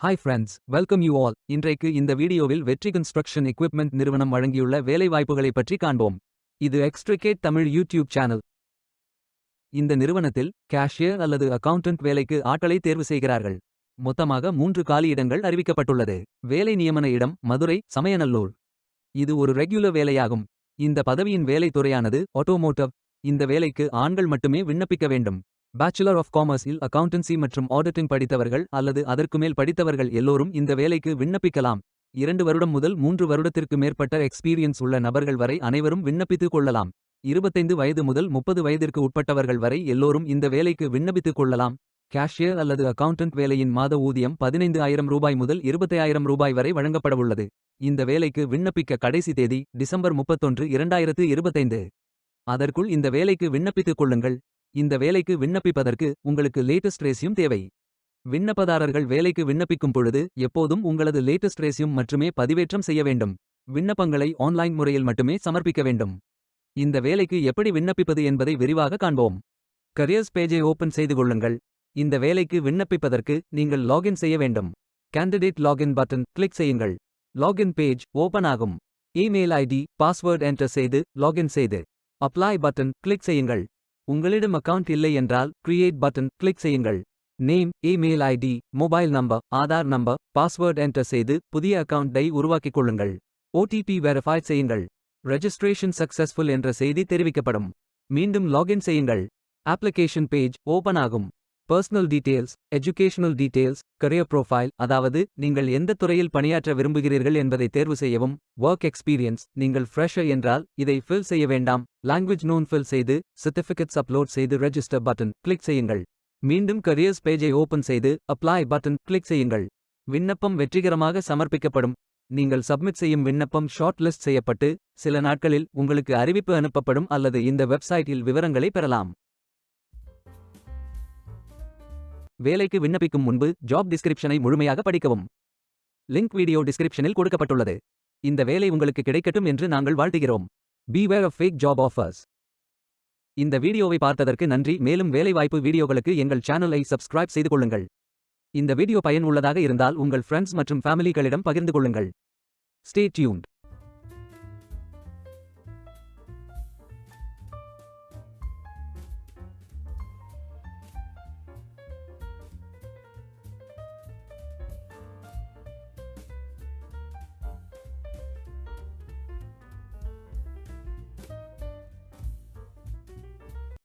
Hi friends, welcome you all. இன்றைக்கு இந்த வீடியோவில் வெற்றி கன்ஸ்ட்ரக்ஷன் எக்விப்மெண்ட் நிறுவனம் வழங்கியுள்ள வேலைவாய்ப்புகளை பற்றி காண்போம். இது எக்ஸ்ட்ரிகேட் தமிழ் யூடியூப் சேனல். இந்த நிறுவனத்தில் கேஷியர் அல்லது அக்கவுண்டன்ட் வேலைக்கு ஆட்களை தேர்வு செய்கிறார்கள். மொத்தமாக 3 காலியிடங்கள் அறிவிக்கப்பட்டுள்ளது. வேலை நியமன இடம் மதுரை, சமயநல்லூர். இது ஒரு ரெகுலர் வேலையாகும். இந்த பதவியின் வேலை துறையானது ஆட்டோமோட்டிவ். இந்த வேலைக்கு ஆண்கள் மட்டுமே விண்ணப்பிக்க வேண்டும். பேச்சுலர் ஆஃப் காமர்ஸில் அக்கவுண்டன்சி மற்றும் ஆடிட்டிங் படித்தவர்கள் அல்லது அதற்கு மேல் படித்தவர்கள் எல்லோரும் இந்த வேலைக்கு விண்ணப்பிக்கலாம். 2 வருடம் முதல் 3 வருடத்திற்கு மேற்பட்ட எக்ஸ்பீரியன்ஸ் உள்ள நபர்கள் வரை அனைவரும் விண்ணப்பித்துக் கொள்ளலாம். 25 வயது முதல் 30 வயதிற்கு உட்பட்டவர்கள் வரை எல்லோரும் இந்த வேலைக்கு விண்ணப்பித்துக் கொள்ளலாம். கேஷியர் அல்லது அக்கவுண்டன்ட் வேலையின் மாத ஊதியம் 15,000 ரூபாய் முதல் 25,000 ரூபாய் வரை வழங்கப்படவுள்ளது. இந்த வேலைக்கு விண்ணப்பிக்க கடைசி தேதி டிசம்பர் 31, 2025. அதற்குள் இந்த வேலைக்கு விண்ணப்பித்துக் கொள்ளுங்கள். இந்த வேலைக்கு விண்ணப்பிப்பதற்கு உங்களுக்கு லேட்டஸ்ட் ரெஸ்யூம் தேவை. விண்ணப்பதாரர்கள் வேலைக்கு விண்ணப்பிக்கும் பொழுது எப்போதும் உங்களது லேட்டஸ்ட் ரெஸ்யூம் மட்டுமே பதிவேற்றம் செய்ய வேண்டும். விண்ணப்பங்களை ஆன்லைன் முறையில் மட்டுமே சமர்ப்பிக்க வேண்டும். இந்த வேலைக்கு எப்படி விண்ணப்பிப்பது என்பதை விரிவாக காண்போம். கரியர்ஸ் பேஜை ஓபன் செய்து கொள்ளுங்கள். இந்த வேலைக்கு விண்ணப்பிப்பதற்கு நீங்கள் லாகின் செய்ய வேண்டும். கேண்டிடேட் லாகின் பட்டன் கிளிக் செய்யுங்கள். லாகின் பேஜ் ஓபன் ஆகும். இமெயில் ஐடி, பாஸ்வேர்ட் என்டர் செய்து லாகின் செய்து அப்ளை பட்டன் கிளிக் செய்யுங்கள். உங்களிடம் அக்கவுண்ட் இல்லை என்றால் கிரியேட் பட்டன் கிளிக் செய்யுங்கள். Name, email ID, mobile number, Aadhaar number, password enter செய்து புதிய அக்கவுண்டை உருவாக்கிக் கொள்ளுங்கள். ஓடிபி வெரிஃபை செய்யுங்கள். ரெஜிஸ்ட்ரேஷன் சக்சஸ்ஃபுல் என்ற செய்தி தெரிவிக்கப்படும். மீண்டும் லாகின் செய்யுங்கள். அப்ளிகேஷன் பேஜ் ஓபன் ஆகும். Personal details, educational details, career profile, அதாவது நீங்கள் எந்த துறையில் பணியாற்ற விரும்புகிறீர்கள் என்பதை தேர்வு செய்யவும். ஒர்க் எக்ஸ்பீரியன்ஸ், நீங்கள் ஃப்ரெஷர் என்றால் இதை ஃபில் செய்ய வேண்டாம். லாங்குவேஜ் நோன் ஃபில் செய்து சர்டிஃபிகேட்ஸ் அப்லோட் செய்து ரெஜிஸ்டர் பட்டன் கிளிக் செய்யுங்கள். மீண்டும் கரியர்ஸ் பேஜை ஓபன் செய்து அப்ளை பட்டன் கிளிக் செய்யுங்கள். விண்ணப்பம் வெற்றிகரமாக சமர்ப்பிக்கப்படும். நீங்கள் சப்மிட் செய்யும் விண்ணப்பம் ஷார்ட் லிஸ்ட் செய்யப்பட்டு சில நாட்களில் உங்களுக்கு அறிவிப்பு அனுப்பப்படும் அல்லது இந்த வெப்சைட்டில் விவரங்களை பெறலாம். வேலைக்கு விண்ணப்பிக்கும் முன்பு ஜாப் டிஸ்கிரிப்ஷனை முழுமையாக படிக்கவும். லிங்க் வீடியோ டிஸ்கிரிப்ஷனில் கொடுக்கப்பட்டுள்ளது. இந்த வேலை உங்களுக்கு கிடைக்கட்டும் என்று நாங்கள் வாழ்த்துகிறோம். Beware of fake job offers. இந்த வீடியோவை பார்த்ததற்கு நன்றி. மேலும் வேலைவாய்ப்பு வீடியோகளுக்கு எங்கள் சேனலை சப்ஸ்கிரைப் செய்து கொள்ளுங்கள். இந்த வீடியோ பயனுள்ளதாக இருந்தால் உங்கள் ஃப்ரெண்ட்ஸ் மற்றும் ஃபேமிலிகளிடம் பகிர்ந்து கொள்ளுங்கள். Stay tuned.